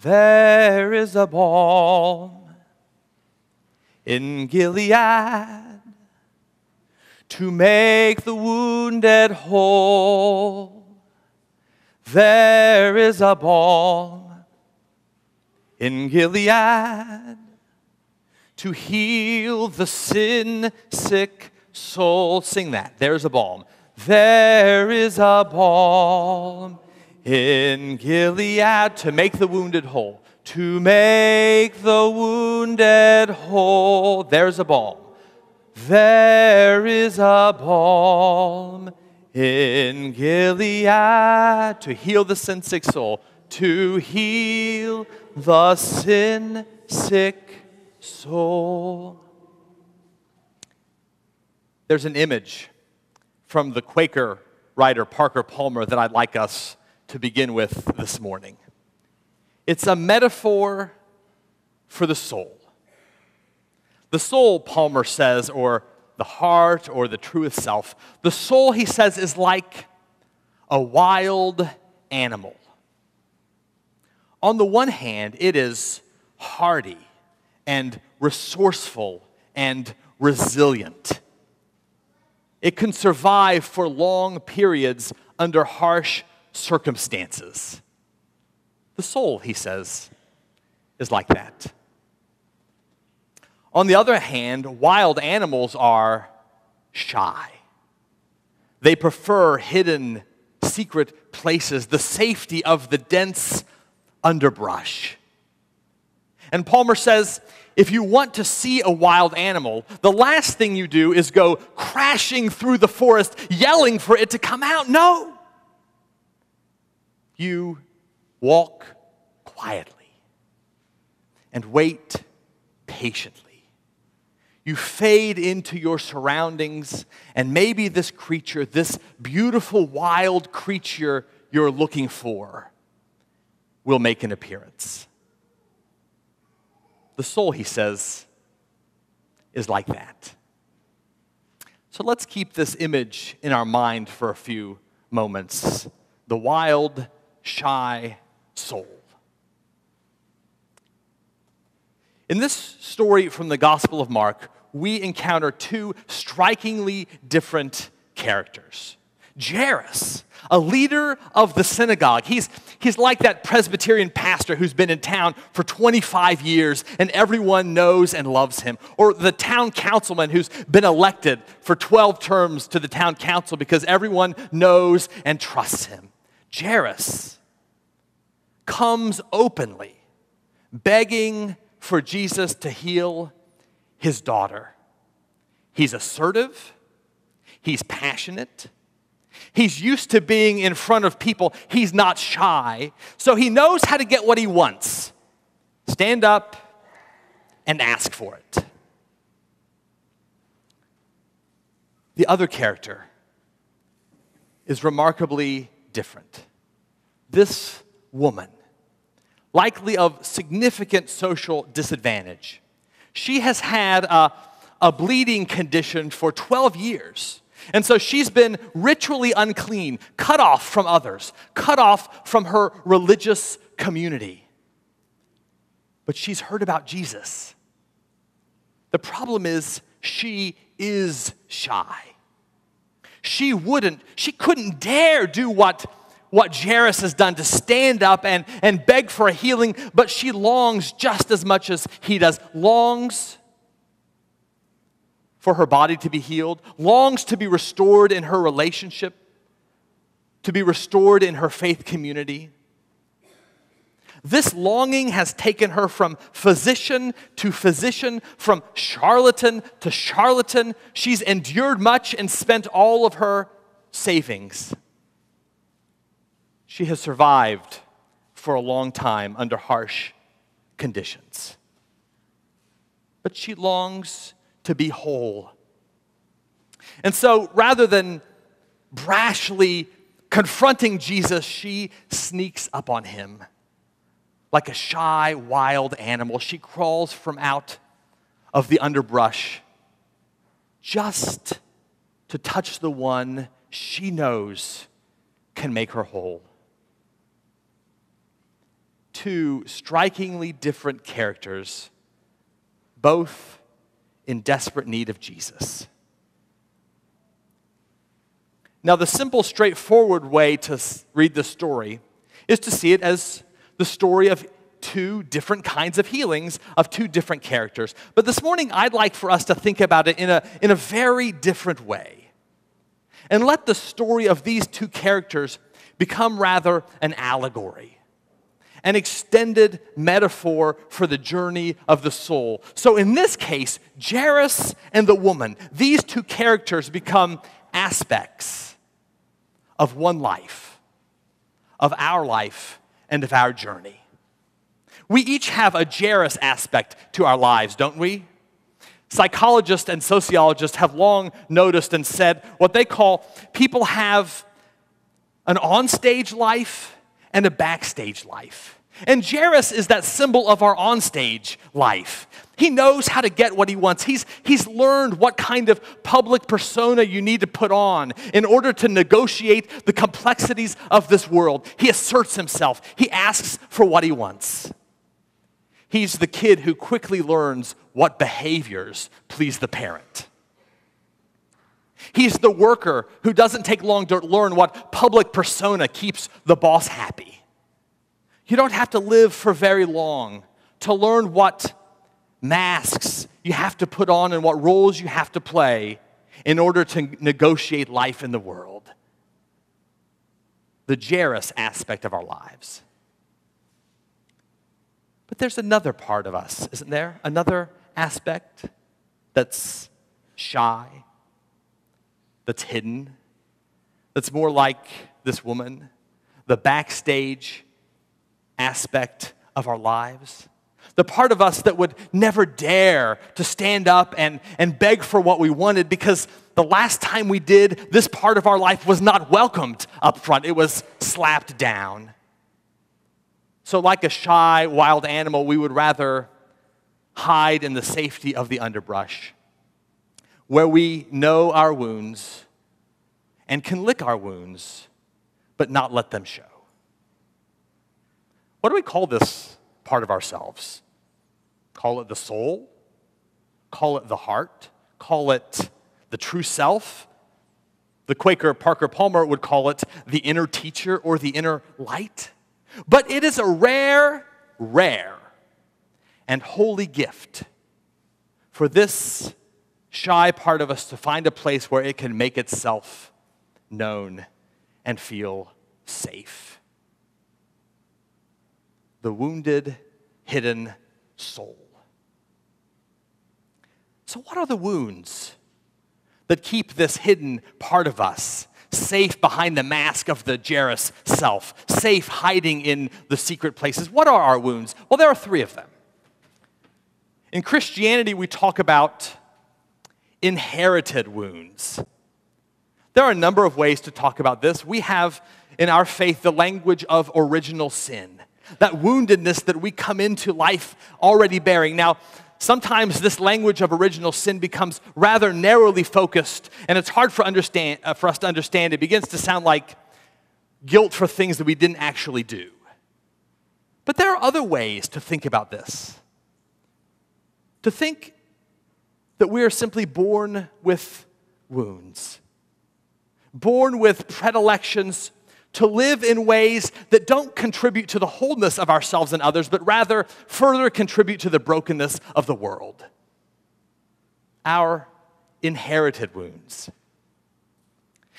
There is a balm in Gilead to make the wounded whole. There is a balm in Gilead to heal the sin-sick soul. Sing that. There's a balm. There is a balm in Gilead to make the wounded whole. To make the wounded whole. There's a balm. There is a balm in Gilead to heal the sin-sick soul. To heal the sin-sick soul. There's an image from the Quaker writer Parker Palmer that I'd like us to begin with this morning. It's a metaphor for the soul. The soul, Palmer says, or the heart, or the truth self, the soul, he says, is like a wild animal. On the one hand, it is hardy and resourceful and resilient. It can survive for long periods under harsh circumstances. The soul, he says, is like that. On the other hand, wild animals are shy. They prefer hidden, secret places, the safety of the dense underbrush. And Palmer says, if you want to see a wild animal, the last thing you do is go crashing through the forest, yelling for it to come out. No. You walk quietly and wait patiently. You fade into your surroundings, and maybe this creature, this beautiful wild creature you're looking for, will make an appearance. The soul, he says, is like that. So let's keep this image in our mind for a few moments. The wild, shy soul. In this story from the Gospel of Mark, we encounter two strikingly different characters. Jairus, a leader of the synagogue. He's like that Presbyterian pastor who's been in town for 25 years and everyone knows and loves him. Or the town councilman who's been elected for 12 terms to the town council because everyone knows and trusts him. Jairus comes openly begging for Jesus to heal his daughter. He's assertive. He's passionate. He's used to being in front of people. He's not shy. So he knows how to get what he wants. Stand up and ask for it. The other character is remarkably different. This woman, likely of significant social disadvantage, she has had a bleeding condition for 12 years. And so she's been ritually unclean, cut off from others, cut off from her religious community. But she's heard about Jesus. The problem is she is shy. She couldn't dare do what Jairus has done to stand up and beg for a healing, but she longs just as much as he does, longs for her body to be healed, longs to be restored in her relationship, to be restored in her faith community. This longing has taken her from physician to physician, from charlatan to charlatan. She's endured much and spent all of her savings. She has survived for a long time under harsh conditions. But she longs to be whole. And so rather than brashly confronting Jesus, she sneaks up on him. Like a shy, wild animal, she crawls from out of the underbrush just to touch the one she knows can make her whole. two strikingly different characters, both in desperate need of Jesus. Now, the simple, straightforward way to read the story is to see it as the story of two different kinds of healings of two different characters. But this morning, I'd like for us to think about it in a very different way. And let the story of these two characters become rather an allegory, an extended metaphor for the journey of the soul. So in this case, Jairus and the woman, these two characters become aspects of one life, of our life, and of our journey. We each have a Jairus aspect to our lives, don't we? Psychologists and sociologists have long noticed and said what they call people have an onstage life and a backstage life. And Jairus is that symbol of our onstage life. He knows how to get what he wants. He's learned what kind of public persona you need to put on in order to negotiate the complexities of this world. He asserts himself. He asks for what he wants. He's the kid who quickly learns what behaviors please the parent. He's the worker who doesn't take long to learn what public persona keeps the boss happy. You don't have to live for very long to learn what masks you have to put on and what roles you have to play in order to negotiate life in the world. The Jairus aspect of our lives. But there's another part of us, isn't there? Another aspect that's shy, that's hidden, that's more like this woman, the backstage aspect of our lives. The part of us that would never dare to stand up and beg for what we wanted because the last time we did, this part of our life was not welcomed up front. It was slapped down. So like a shy, wild animal, we would rather hide in the safety of the underbrush, where we know our wounds and can lick our wounds, but not let them show. What do we call this part of ourselves? Call it the soul? Call it the heart? Call it the true self? The Quaker Parker Palmer would call it the inner teacher or the inner light. But it is a rare, and holy gift for this shy part of us to find a place where it can make itself known and feel safe. The wounded, hidden soul. So what are the wounds that keep this hidden part of us safe behind the mask of the Jairus self, safe hiding in the secret places? What are our wounds? Well, there are three of them. In Christianity, we talk about inherited wounds. There are a number of ways to talk about this. We have in our faith the language of original sin. That woundedness that we come into life already bearing. Now, sometimes this language of original sin becomes rather narrowly focused, and it's hard for us to understand. It begins to sound like guilt for things that we didn't actually do. But there are other ways to think about this. To think that we are simply born with wounds, born with predilections to live in ways that don't contribute to the wholeness of ourselves and others, but rather further contribute to the brokenness of the world. Our inherited wounds.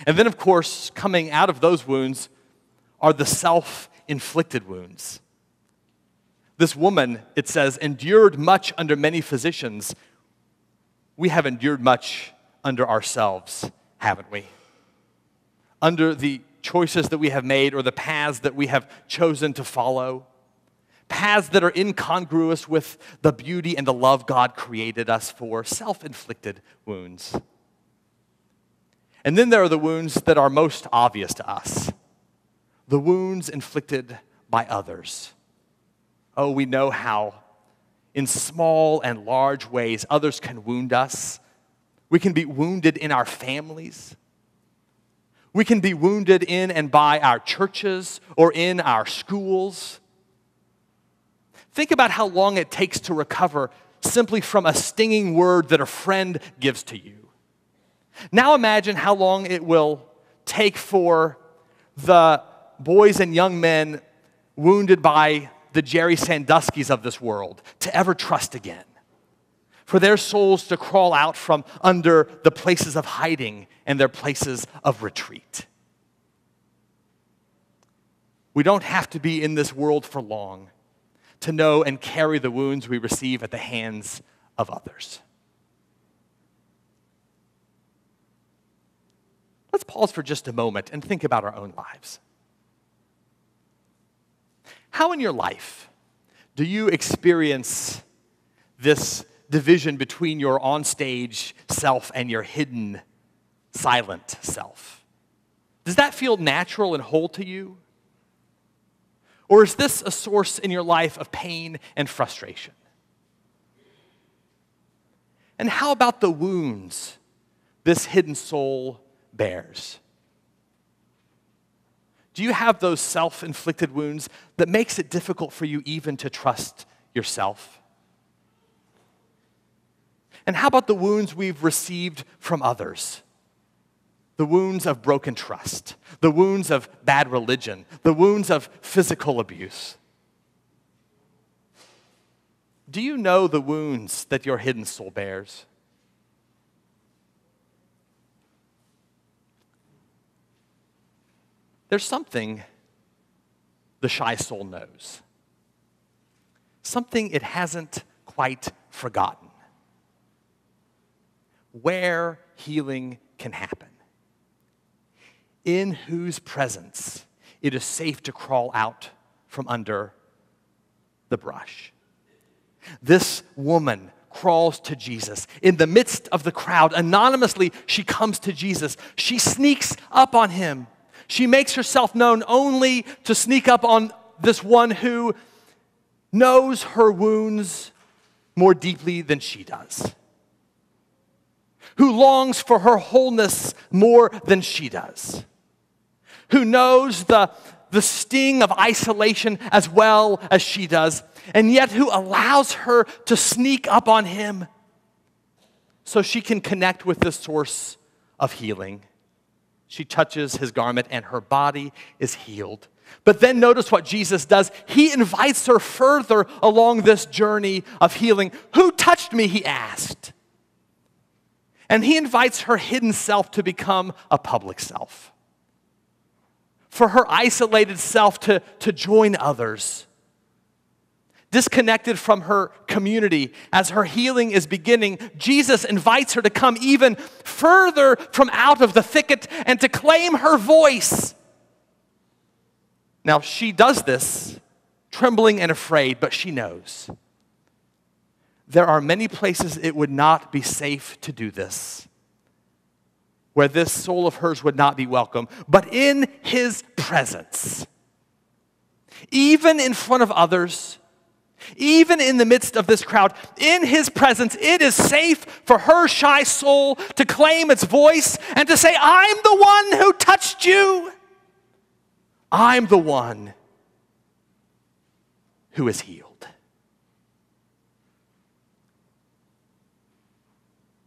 And then, of course, coming out of those wounds are the self-inflicted wounds. This woman, it says, endured much under many physicians. We have endured much under ourselves, haven't we? Under the choices that we have made or the paths that we have chosen to follow. Paths that are incongruous with the beauty and the love God created us for. Self-inflicted wounds. And then there are the wounds that are most obvious to us. The wounds inflicted by others. Oh, we know how in small and large ways others can wound us. We can be wounded in our families. We can be wounded in and by our churches or in our schools. Think about how long it takes to recover simply from a stinging word that a friend gives to you. Now imagine how long it will take for the boys and young men wounded by the Jerry Sandusky's of this world to ever trust again, for their souls to crawl out from under the places of hiding and their places of retreat. We don't have to be in this world for long to know and carry the wounds we receive at the hands of others. Let's pause for just a moment and think about our own lives. How in your life do you experience this division between your onstage self and your hidden, silent self? Does that feel natural and whole to you? Or is this a source in your life of pain and frustration? And how about the wounds this hidden soul bears? Do you have those self-inflicted wounds that makes it difficult for you even to trust yourself? And how about the wounds we've received from others? The wounds of broken trust, the wounds of bad religion, the wounds of physical abuse. Do you know the wounds that your hidden soul bears? There's something the shy soul knows, something it hasn't quite forgotten, where healing can happen, in whose presence it is safe to crawl out from under the brush. This woman crawls to Jesus. In the midst of the crowd, anonymously, she comes to Jesus. She sneaks up on him. She makes herself known only to sneak up on this one who knows her wounds more deeply than she does, who longs for her wholeness more than she does, who knows the sting of isolation as well as she does, and yet who allows her to sneak up on him so she can connect with the source of healing. She touches his garment and her body is healed. But then notice what Jesus does. He invites her further along this journey of healing. Who touched me, he asked. And he invites her hidden self to become a public self, for her isolated self to join others. Disconnected from her community as her healing is beginning, Jesus invites her to come even further from out of the thicket and to claim her voice. Now, she does this trembling and afraid, but she knows there are many places it would not be safe to do this, where this soul of hers would not be welcome. But in his presence, even in front of others, even in the midst of this crowd, in his presence, it is safe for her shy soul to claim its voice and to say, I'm the one who touched you. I'm the one who is healed.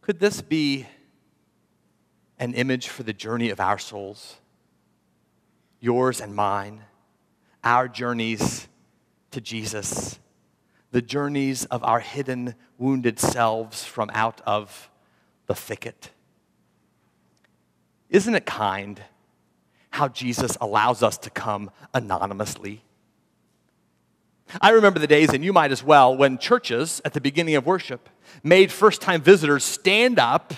Could this be an image for the journey of our souls? Yours and mine, our journeys to Jesus, the journeys of our hidden, wounded selves from out of the thicket. Isn't it kind how Jesus allows us to come anonymously? I remember the days, and you might as well, when churches at the beginning of worship made first-time visitors stand up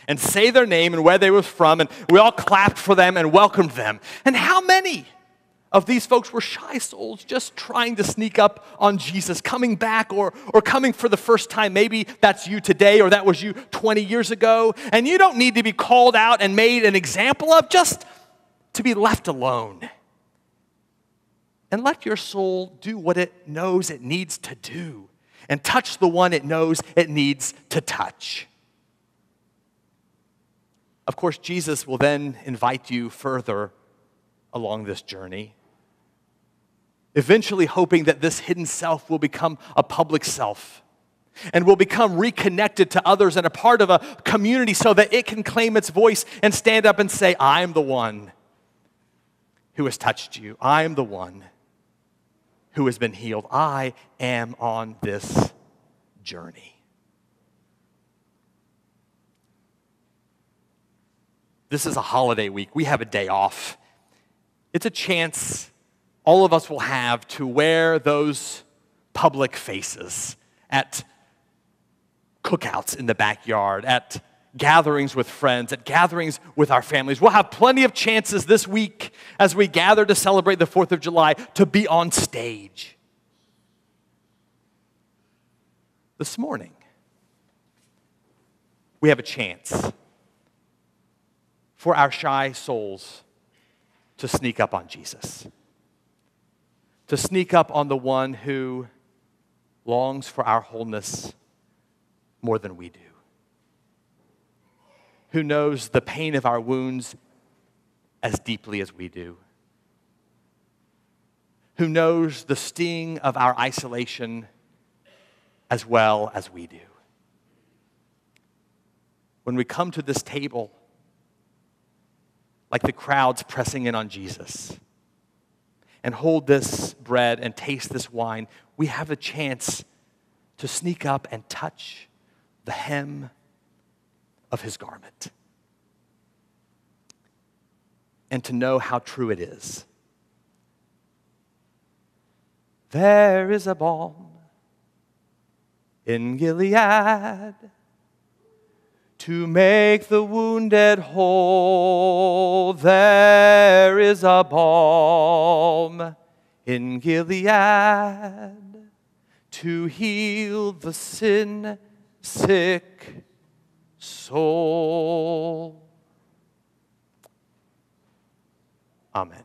and say their name and where they were from, and we all clapped for them and welcomed them. And how many of these folks were shy souls just trying to sneak up on Jesus, coming back or coming for the first time? Maybe that's you today or that was you 20 years ago. And you don't need to be called out and made an example of, just to be left alone. And let your soul do what it knows it needs to do and touch the one it knows it needs to touch. Of course, Jesus will then invite you further along this journey. eventually hoping that this hidden self will become a public self and will become reconnected to others and a part of a community so that it can claim its voice and stand up and say, I'm the one who has touched you. I'm the one who has been healed. I am on this journey. This is a holiday week. We have a day off. It's a chance all of us will have to wear those public faces at cookouts in the backyard, at gatherings with friends, at gatherings with our families. We'll have plenty of chances this week as we gather to celebrate the 4th of July to be on stage. This morning, we have a chance for our shy souls to sneak up on Jesus, to sneak up on the one who longs for our wholeness more than we do, who knows the pain of our wounds as deeply as we do, who knows the sting of our isolation as well as we do. When we come to this table, like the crowds pressing in on Jesus, and hold this bread and taste this wine, we have a chance to sneak up and touch the hem of his garment and to know how true it is. There is a balm in Gilead to make the wounded whole. There is a balm in Gilead to heal the sin-sick soul. Amen.